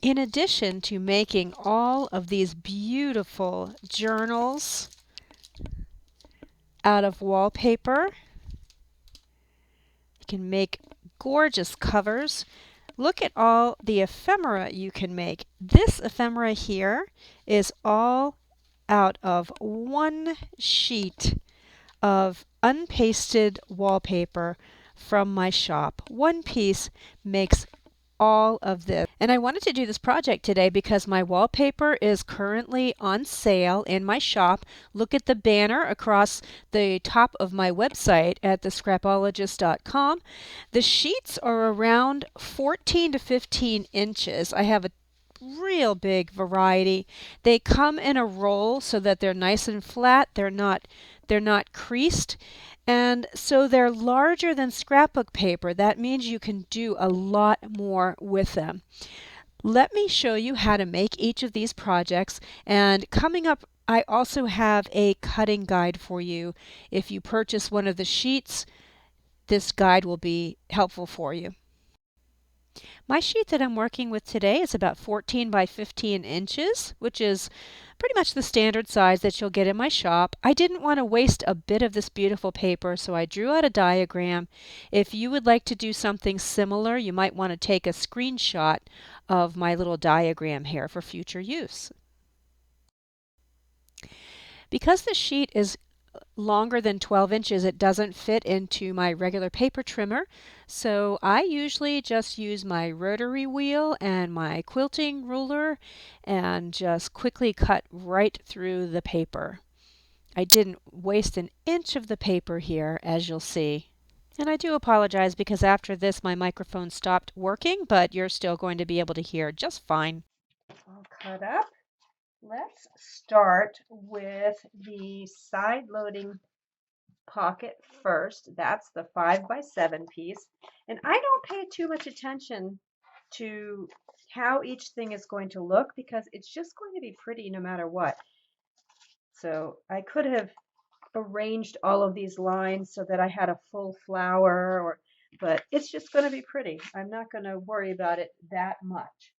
In addition to making all of these beautiful journals out of wallpaper, you can make gorgeous covers. Look at all the ephemera you can make. This ephemera here is all out of one sheet of unpasted wallpaper from my shop. One piece makes all of this. And I wanted to do this project today because my wallpaper is currently on sale in my shop. Look at the banner across the top of my website at thescrapologist.com. The sheets are around 14 to 15 inches. I have a real big variety. They come in a roll so that they're nice and flat. They're not creased. And so they're larger than scrapbook paper. That means you can do a lot more with them. Let me show you how to make each of these projects. And coming up, I also have a cutting guide for you. If you purchase one of the sheets, this guide will be helpful for you. My sheet that I'm working with today is about 14 by 15 inches, which is pretty much the standard size that you'll get in my shop. I didn't want to waste a bit of this beautiful paper, so I drew out a diagram. If you would like to do something similar, you might want to take a screenshot of my little diagram here for future use. Because the sheet is longer than 12 inches, it doesn't fit into my regular paper trimmer. So I usually just use my rotary wheel and my quilting ruler and just quickly cut right through the paper. I didn't waste an inch of the paper here, as you'll see. And I do apologize because after this my microphone stopped working, but you're still going to be able to hear just fine. All cut up. Let's start with the side loading pocket first. That's the 5 by 7 piece. And I don't pay too much attention to how each thing is going to look because it's just going to be pretty no matter what. So I could have arranged all of these lines so that I had a full flower, but it's just going to be pretty. I'm not going to worry about it that much.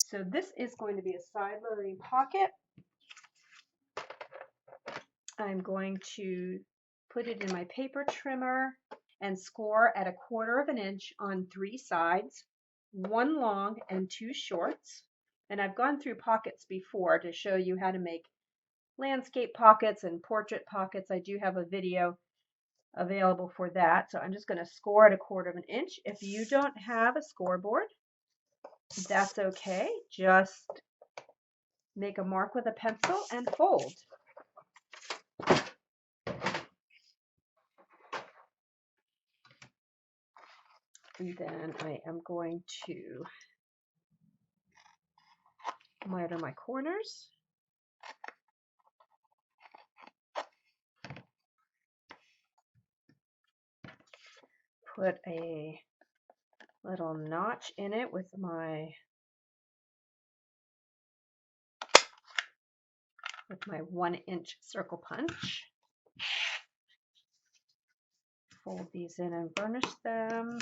So this is going to be a side loading pocket. I'm going to put it in my paper trimmer and score at 1/4 of an inch on 3 sides, 1 long and 2 shorts. And I've gone through pockets before to show you how to make landscape pockets and portrait pockets. I do have a video available for that. So I'm just going to score at 1/4 of an inch. If you don't have a scoreboard, that's okay. Just make a mark with a pencil and fold. And then I am going to miter my corners. Put a little notch in it with my 1-inch circle punch. Fold these in and burnish them.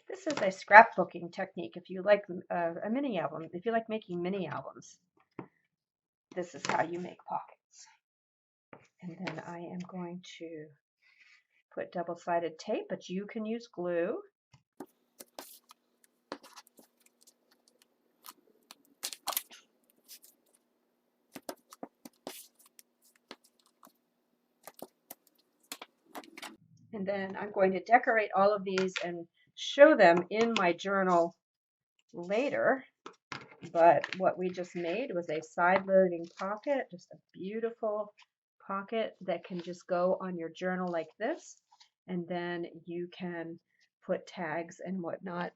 This is a scrapbooking technique if you like a mini album. If you like making mini albums, this is how you make pockets. And then I am going to put double-sided tape, but you can use glue. And then I'm going to decorate all of these and show them in my journal later. But what we just made was a side loading pocket, just a beautiful pocket that can just go on your journal like this. And then you can put tags and whatnot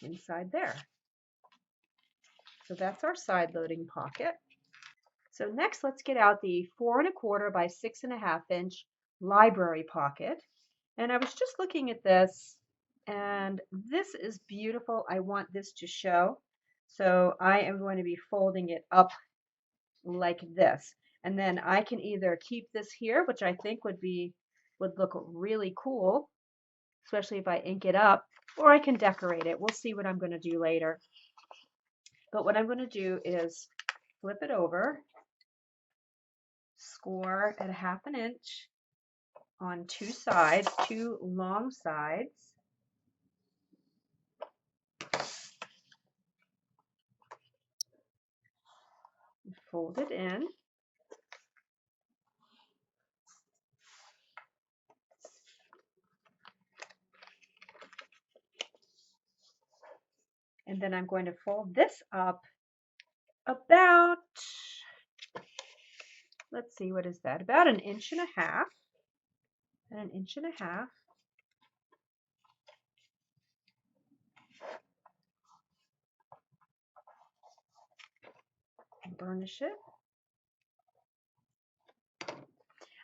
inside there. So that's our side loading pocket. So next, let's get out the 4 1/4 by 6 1/2 inch library pocket. And I was just looking at this, and this is beautiful. I want this to show. So I am going to be folding it up like this. And then I can either keep this here, which I think would be would look really cool, especially if I ink it up, or I can decorate it. We'll see what I'm going to do later. But what I'm going to do is flip it over, score at 1/2 inch on two sides, two long sides. Fold it in. And then I'm going to fold this up about, let's see, what is that? About 1.5 inches. And 1.5 inches. Burnish it.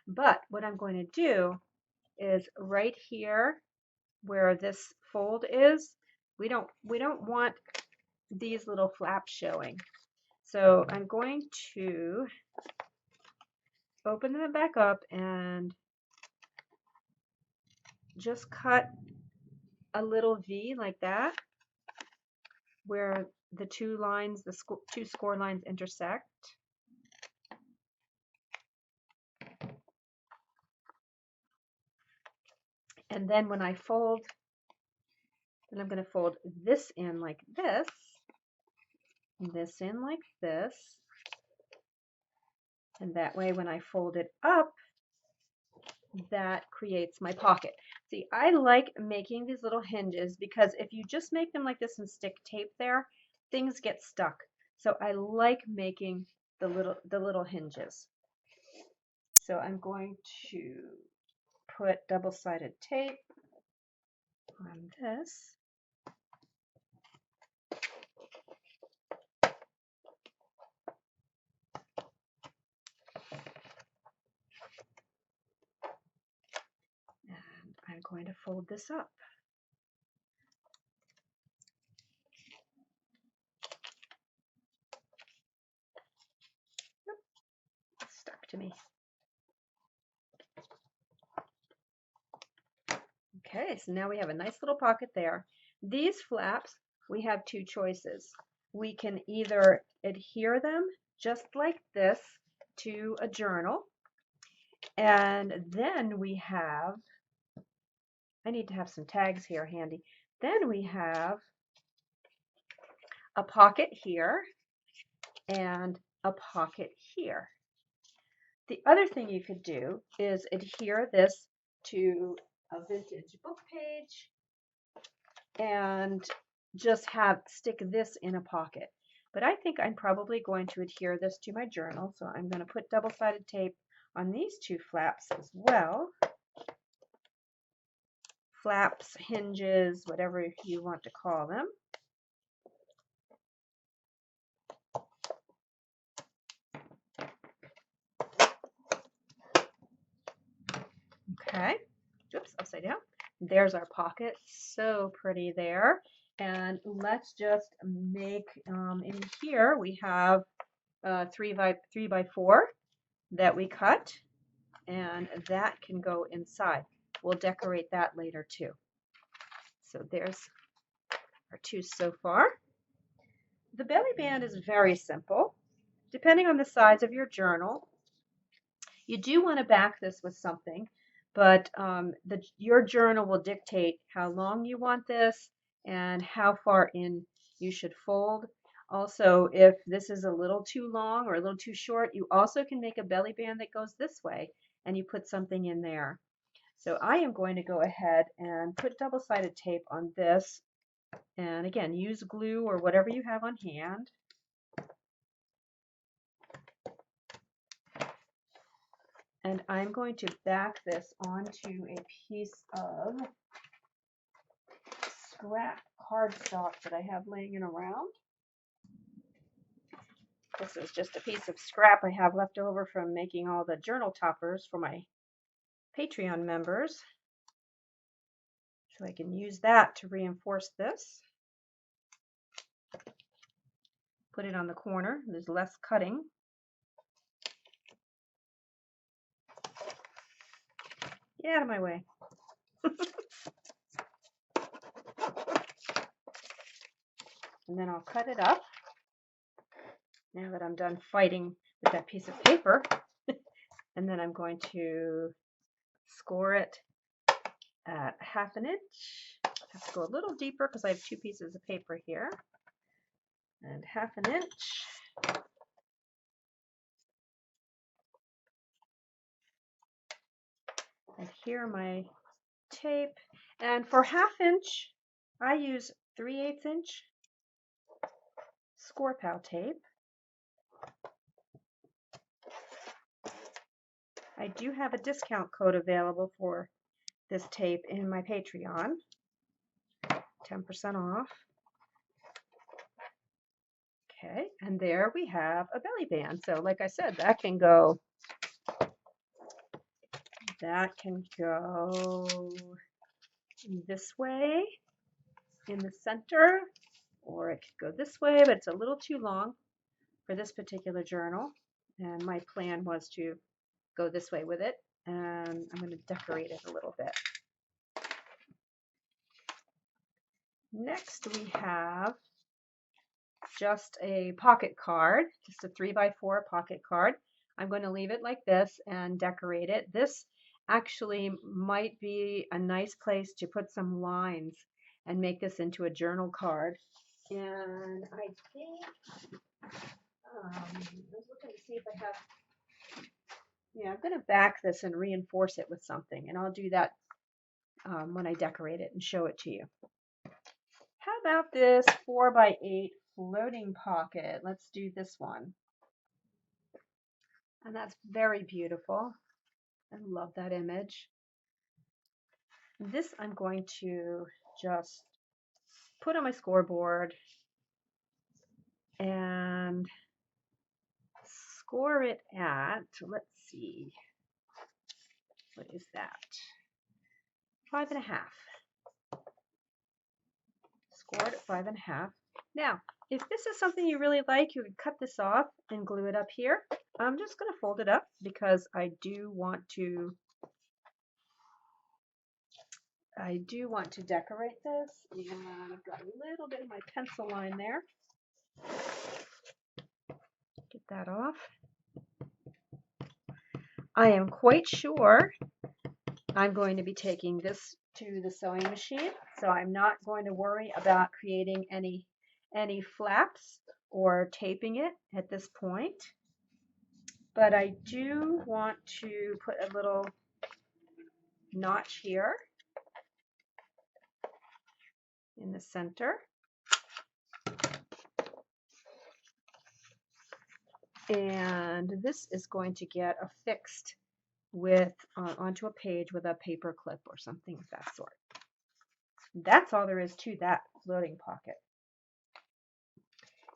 But what I'm going to do is right here where this fold is, we don't want these little flaps showing. So I'm going to open them back up and just cut a little V like that where the two lines, the two score lines intersect. And then when I fold, then I'm going to fold this in like this, and this in like this, and that way when I fold it up, that creates my pocket. See, I like making these little hinges because if you just make them like this and stick tape there, things get stuck. So I like making the little hinges. So I'm going to put double-sided tape on this. And I'm going to fold this up. It's stuck to me. Okay, so now we have a nice little pocket there. These flaps, we have two choices. We can either adhere them just like this to a journal, and then we have, I need to have some tags here handy. Then we have a pocket here and a pocket here. The other thing you could do is adhere this to a vintage book page and just stick this in a pocket. But I think I'm probably going to adhere this to my journal, so I'm going to put double-sided tape on these two flaps as well. Flaps, hinges, whatever you want to call them. Okay, oops, upside down. There's our pocket, so pretty there. And let's just make, in here we have 3x4 that we cut, and that can go inside. We'll decorate that later too. So there's our two so far. The belly band is very simple. Depending on the size of your journal, you do want to back this with something, but your journal will dictate how long you want this and how far in you should fold. Also, if this is a little too long or a little too short, you also can make a belly band that goes this way and you put something in there. So I am going to go ahead and put double-sided tape on this, and again, use glue or whatever you have on hand. And I'm going to back this onto a piece of scrap cardstock that I have laying around. This is just a piece of scrap I have left over from making all the journal toppers for my Patreon members. So I can use that to reinforce this. Put it on the corner. There's less cutting. Get out of my way. And then I'll cut it up. Now that I'm done fighting with that piece of paper, and then I'm going to score it at 1/2 inch. I have to go a little deeper because I have 2 pieces of paper here. And 1/2 inch. And here my tape. And for 1/2 inch, I use 3/8 inch score pal tape. I do have a discount code available for this tape in my Patreon. 10% off. Okay, and there we have a belly band. So like I said, that can go this way in the center, or it could go this way, but it's a little too long for this particular journal. And my plan was to go this way with it, and I'm going to decorate it a little bit. Next we have just a pocket card, just a 3x4 pocket card. I'm going to leave it like this and decorate it. This actually might be a nice place to put some lines and make this into a journal card. And I think I was looking to see if I have, yeah, I'm going to back this and reinforce it with something, and I'll do that when I decorate it and show it to you. How about this 4x8 floating pocket? Let's do this one. And that's very beautiful. I love that image. This I'm going to just put on my scoreboard and score it at, let's see, what is that? 5.5. Score it at 5.5. Now, if this is something you really like, you could cut this off and glue it up here. I'm just going to fold it up because I do want to decorate this, and I've got a little bit of my pencil line there. Get that off. I am quite sure I'm going to be taking this to the sewing machine, so I'm not going to worry about creating any flaps or taping it at this point. But I do want to put a little notch here in the center. And this is going to get affixed with onto a page with a paper clip or something of that sort. That's all there is to that floating pocket.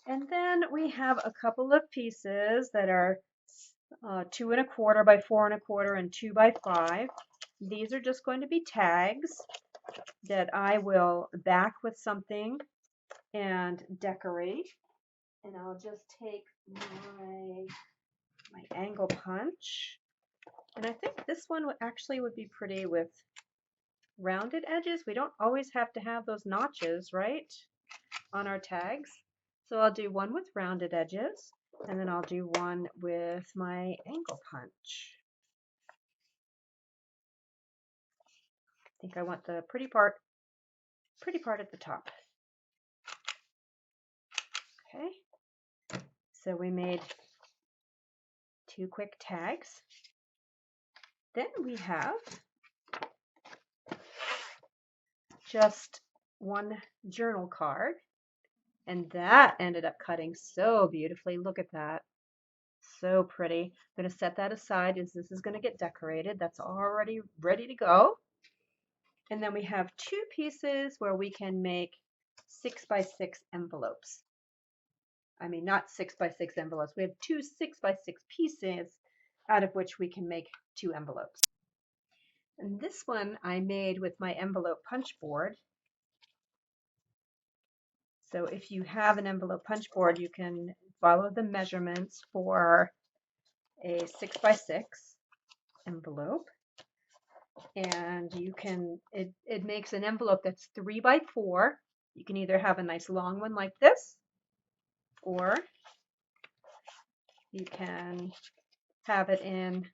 And then we have a couple of pieces that are 2 1/4 by 4 1/4 and 2 by 5. These are just going to be tags that I will back with something and decorate. And I'll just take my angle punch. And I think this one actually would be pretty with rounded edges. We don't always have to have those notches, right, on our tags. So I'll do one with rounded edges, and then I'll do one with my angle punch. I think I want the pretty part at the top. Okay, so we made 2 quick tags. Then we have just one journal card, and that ended up cutting so beautifully. Look at that. So pretty. I'm going to set that aside as this is going to get decorated. That's already ready to go. And then we have 2 pieces where we can make 6x6 envelopes. I mean, not 6x6 envelopes. We have 2 6x6 pieces out of which we can make 2 envelopes. And this one I made with my envelope punch board. So if you have an envelope punch board, you can follow the measurements for a 6x6 envelope. And you can, it makes an envelope that's 3 by 4. You can either have a nice long one like this, or you can have it in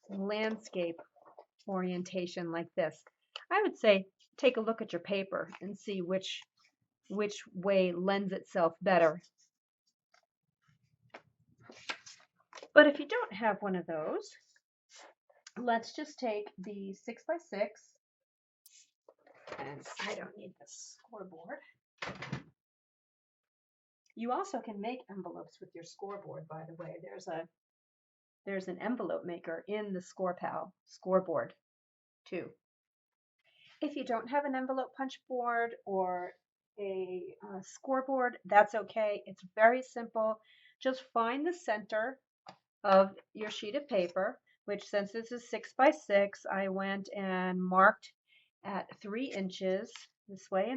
landscape orientation like this. I would say take a look at your paper and see which way lends itself better. But if you don't have one of those, let's just take the 6 by 6, and I don't need this scoreboard. You also can make envelopes with your scoreboard, by the way. There's an envelope maker in the ScorePal scoreboard too. If you don't have an envelope punch board or a scoreboard, that's okay. It's very simple. Just find the center of your sheet of paper, which, since this is 6 by 6, I went and marked at 3 inches this way,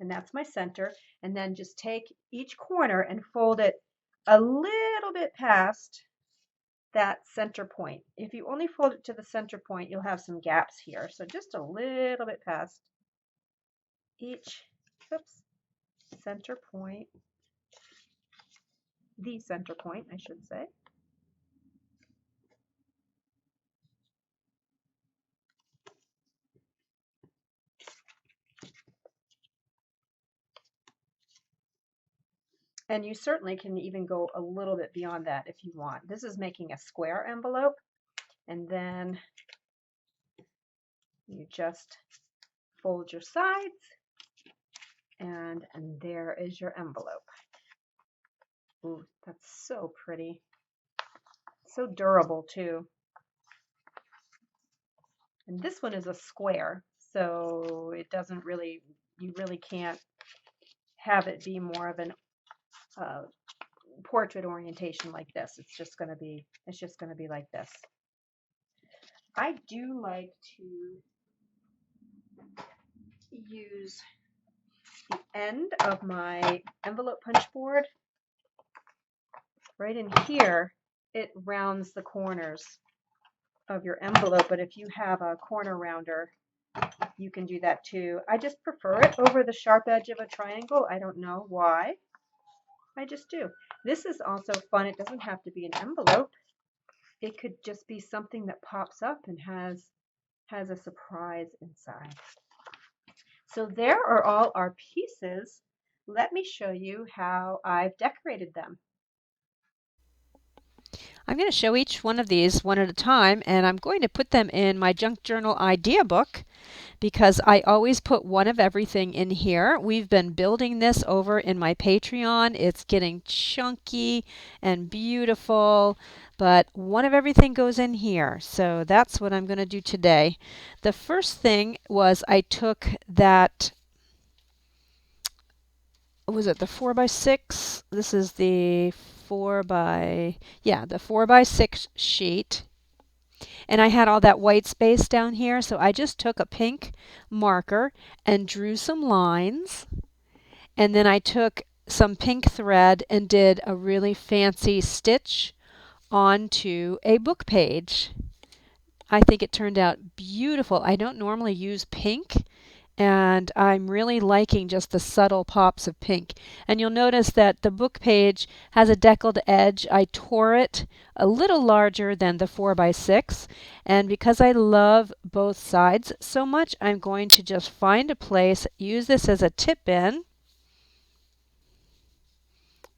and that's my center. And then just take each corner and fold it a little bit past that center point. If you only fold it to the center point, you'll have some gaps here. So just a little bit past each, oops, center point, the center point, I should say. And you certainly can even go a little bit beyond that if you want. This is making a square envelope, and then you just fold your sides, and there is your envelope. Ooh, that's so pretty. So durable too. And this one is a square, so it doesn't really, you really can't have it be more of an portrait orientation like this. It's just going to be like this. I do like to use the end of my envelope punch board right in here. It rounds the corners of your envelope, but if you have a corner rounder, you can do that too. I just prefer it over the sharp edge of a triangle. I don't know why. I just do. This is also fun. It doesn't have to be an envelope. It could just be something that pops up and has a surprise inside. So there are all our pieces. Let me show you how I've decorated them. I'm going to show each one of these one at a time, and I'm going to put them in my junk journal idea book because I always put one of everything in here. We've been building this over in my Patreon. It's getting chunky and beautiful, but one of everything goes in here. So that's what I'm going to do today. The first thing was I took that, was it the 4 by 6? This is the 4 by 6 sheet. And I had all that white space down here, so I just took a pink marker and drew some lines. And then I took some pink thread and did a really fancy stitch onto a book page. I think it turned out beautiful. I don't normally use pink, and I'm really liking just the subtle pops of pink. And you'll notice that the book page has a deckled edge. I tore it a little larger than the 4 by 6, and because I love both sides so much, I'm going to just find a place, use this as a tip in,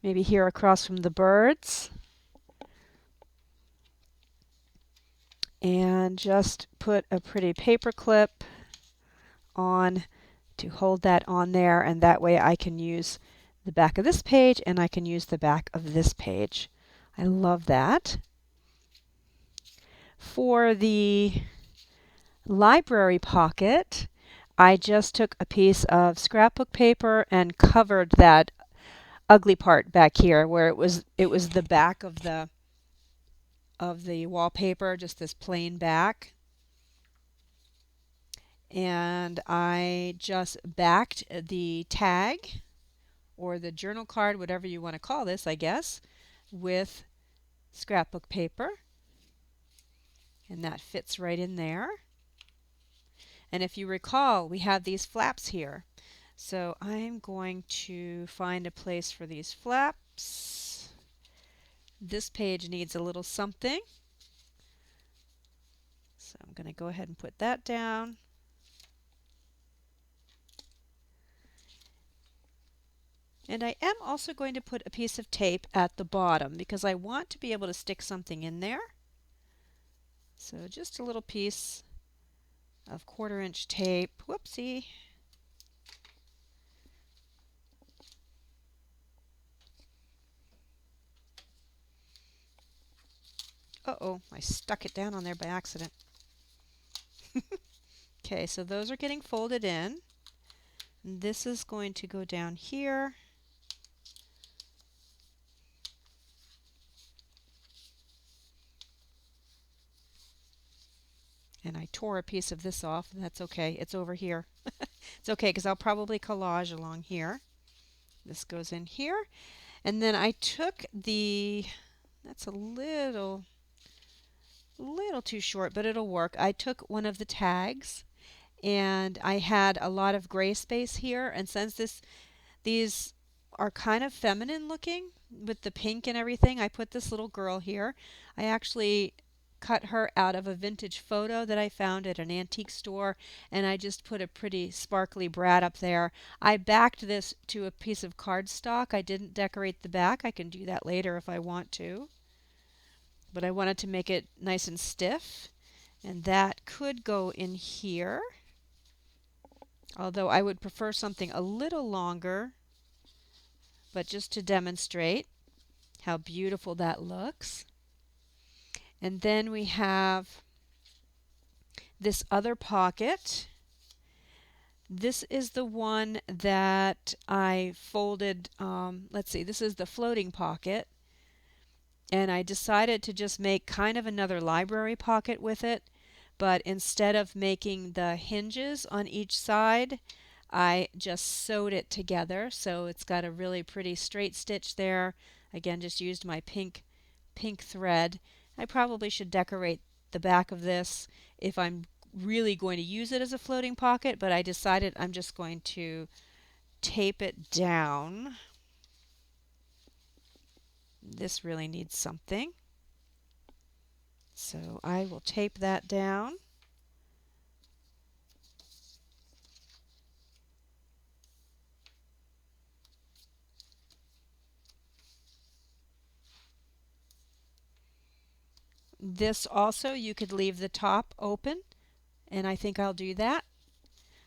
maybe here across from the birds, and just put a pretty paper clip on to hold that on there, and that way I can use the back of this page and I can use the back of this page. I love that. For the library pocket, I just took a piece of scrapbook paper and covered that ugly part back here where it was the back of the wallpaper, just this plain back. And I just backed the tag or the journal card, whatever you want to call this, I guess, with scrapbook paper. And that fits right in there. And if you recall, we have these flaps here. So I'm going to find a place for these flaps. This page needs a little something. So I'm going to go ahead and put that down. And I am also going to put a piece of tape at the bottom because I want to be able to stick something in there. So just a little piece of 1/4-inch tape. Whoopsie. Uh-oh, I stuck it down on there by accident. Okay, so those are getting folded in. And this is going to go down here. And I tore a piece of this off. That's okay. It's over here. It's okay because I'll probably collage along here. This goes in here. And then I took the, that's a little too short, but it'll work. I took one of the tags and I had a lot of gray space here. And since these are kind of feminine looking with the pink and everything, I put this little girl here. I actually cut her out of a vintage photo that I found at an antique store, and I just put a pretty sparkly brat up there. I backed this to a piece of cardstock. I didn't decorate the back. I can do that later if I want to. But I wanted to make it nice and stiff, and that could go in here. Although I would prefer something a little longer, but just to demonstrate how beautiful that looks. And then we have this other pocket. This is the one that I folded, let's see, this is the floating pocket. And I decided to just make kind of another library pocket with it. But instead of making the hinges on each side, I just sewed it together. So it's got a really pretty straight stitch there. Again, just used my pink thread. I probably should decorate the back of this if I'm really going to use it as a floating pocket, but I decided I'm just going to tape it down. This really needs something. So I will tape that down. This also, you could leave the top open, and I think I'll do that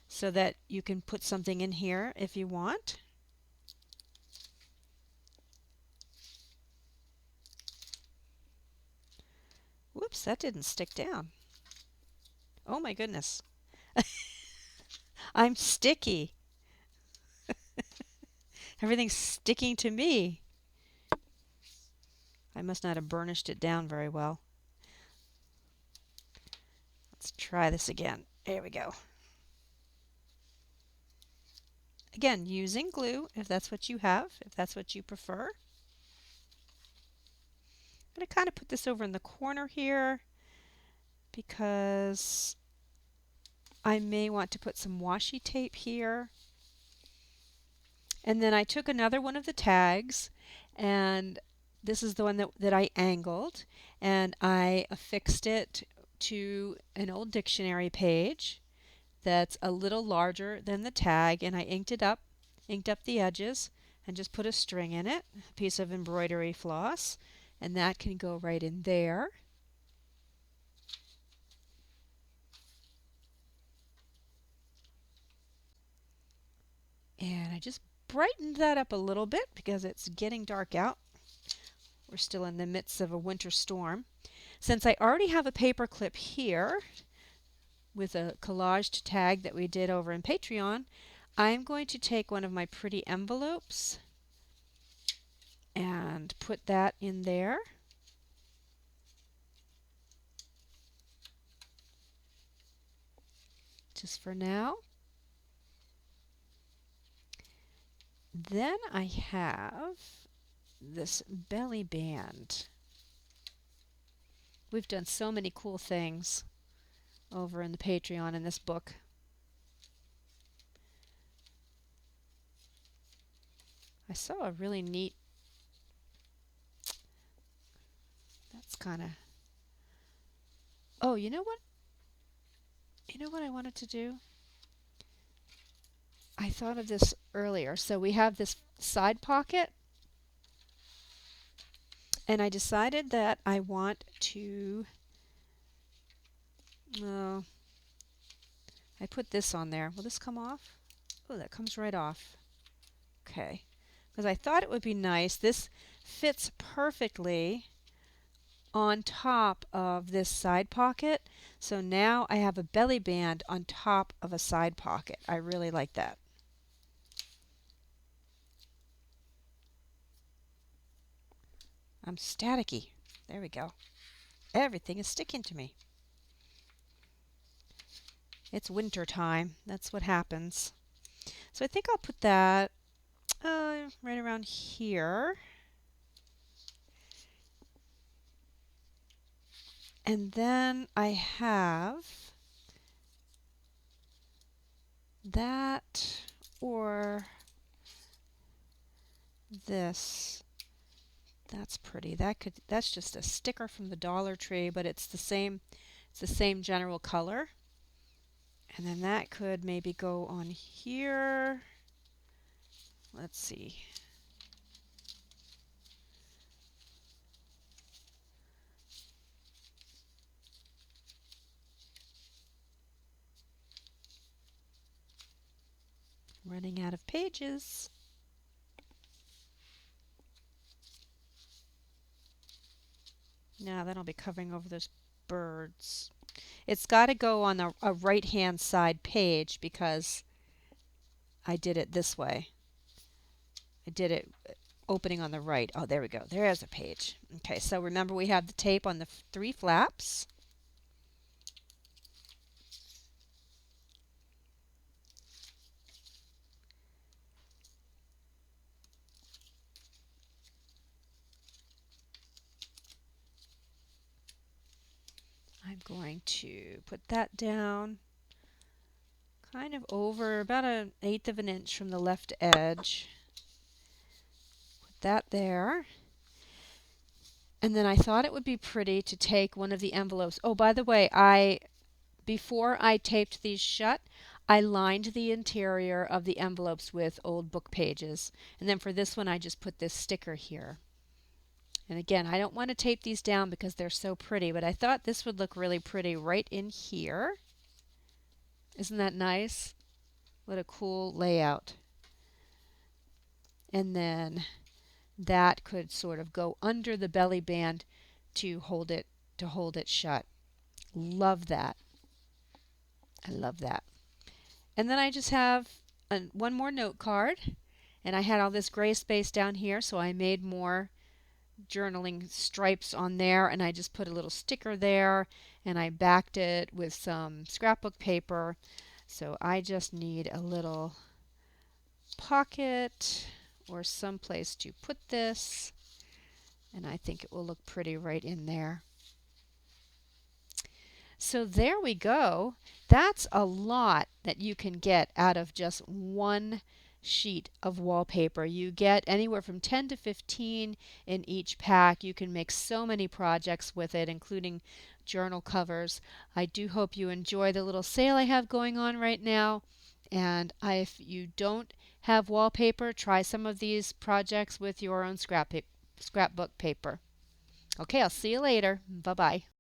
so that you can put something in here if you want. Whoops, that didn't stick down. Oh my goodness. I'm sticky. Everything's sticking to me. I must not have burnished it down very well. Let's try this again. There we go. Again, using glue if that's what you have, if that's what you prefer. I'm going to kind of put this over in the corner here because I may want to put some washi tape here. And then I took another one of the tags, and this is the one that I angled, and I affixed it to an old dictionary page that's a little larger than the tag, and I inked up the edges, and just put a string in it, a piece of embroidery floss, and that can go right in there. And I just brightened that up a little bit because it's getting dark out. We're still in the midst of a winter storm. Since I already have a paper clip here with a collaged tag that we did over in Patreon, I'm going to take one of my pretty envelopes and put that in there. Just for now. Then I have this belly band We've done so many cool things over in the Patreon in this book. I saw a really neat, that's kind of, oh, you know what? You know what I wanted to do? I thought of this earlier. So we have this side pocket, and I decided that I want to, oh, I put this on there. Will this come off? Oh, that comes right off. Okay. Because I thought it would be nice. This fits perfectly on top of this side pocket. So now I have a belly band on top of a side pocket. I really like that. I'm staticky. There we go. Everything is sticking to me. It's winter time. That's what happens. So I think I'll put that right around here. And then I have that or this. That's pretty. That's just a sticker from the Dollar Tree, but it's the same general color. And then that could maybe go on here. Let's see. Running out of pages. Now then I'll be covering over those birds. It's got to go on a right-hand side page because I did it this way. I did it opening on the right. Oh, there we go. There's a page. Okay, so remember we have the tape on the three flaps. I'm going to put that down kind of over about 1/8 of an inch from the left edge. Put that there. And then I thought it would be pretty to take one of the envelopes. Oh, by the way, before I taped these shut, I lined the interior of the envelopes with old book pages. And then for this one, I just put this sticker here. And again, I don't want to tape these down because they're so pretty, but I thought this would look really pretty right in here. Isn't that nice? What a cool layout. And then that could sort of go under the belly band to hold it shut. Love that. I love that. And then I just have one more note card, and I had all this gray space down here, so I made more journaling stripes on there, and I just put a little sticker there, and I backed it with some scrapbook paper. So I just need a little pocket or some place to put this, and I think it will look pretty right in there. So there we go. That's a lot that you can get out of just one sheet of wallpaper. You get anywhere from 10 to 15 in each pack. You can make so many projects with it, including journal covers. I do hope you enjoy the little sale I have going on right now. And if you don't have wallpaper, try some of these projects with your own scrapbook paper. Okay, I'll see you later. Bye-bye.